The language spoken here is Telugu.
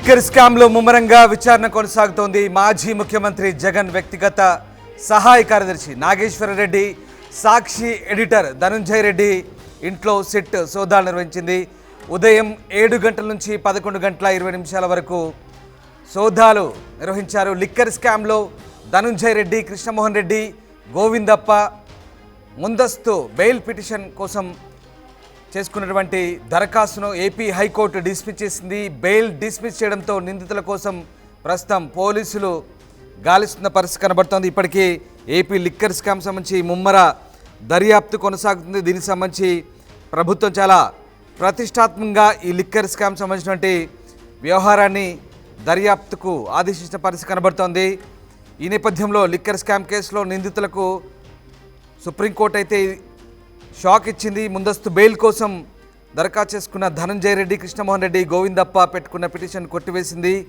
లిక్కర్ స్కామ్లో ముమ్మరంగా విచారణ కొనసాగుతోంది. మాజీ ముఖ్యమంత్రి జగన్ వ్యక్తిగత సహాయ కార్యదర్శి నాగేశ్వర రెడ్డి, సాక్షి ఎడిటర్ ధనుంజయ్ రెడ్డి ఇంట్లో సిట్ సోదాలు నిర్వహించింది. ఉదయం 7 గంటల నుంచి 11 గంటల 20 నిమిషాల వరకు సోదాలు నిర్వహించారు. లిక్కర్ స్కామ్లో ధనుంజయ్ రెడ్డి, కృష్ణమోహన్ రెడ్డి, గోవిందప్ప ముందస్తు బెయిల్ పిటిషన్ కోసం చేసుకున్నటువంటి దరఖాస్తును ఏపీ హైకోర్టు డిస్మిస్ చేసింది. బెయిల్ డిస్మిస్ చేయడంతో నిందితుల కోసం ప్రస్తుతం పోలీసులు గాలిస్తున్న పరిస్థితి కనబడుతోంది. ఇప్పటికీ ఏపీ లిక్కర్ స్కామ్ సంబంధించి ముమ్మర దర్యాప్తు కొనసాగుతుంది. దీనికి సంబంధించి ప్రభుత్వం చాలా ప్రతిష్టాత్మకంగా ఈ లిక్కర్ స్కామ్ సంబంధించినటువంటి వ్యవహారాన్ని దర్యాప్తుకు ఆదేశించిన పరిస్థితి కనబడుతోంది. ఈ నేపథ్యంలో లిక్కర్ స్కామ్ కేసులో నిందితులకు సుప్రీంకోర్టు అయితే షాక్ ఇచ్చింది. ముందస్తు బెయిల్ కోసం దరఖాస్తు చేసుకున్న ధనుంజయ్ రెడ్డి, కృష్ణమోహన్ రెడ్డి, గోవిందప్ప పెట్టుకున్న పిటిషన్ కొట్టివేసింది.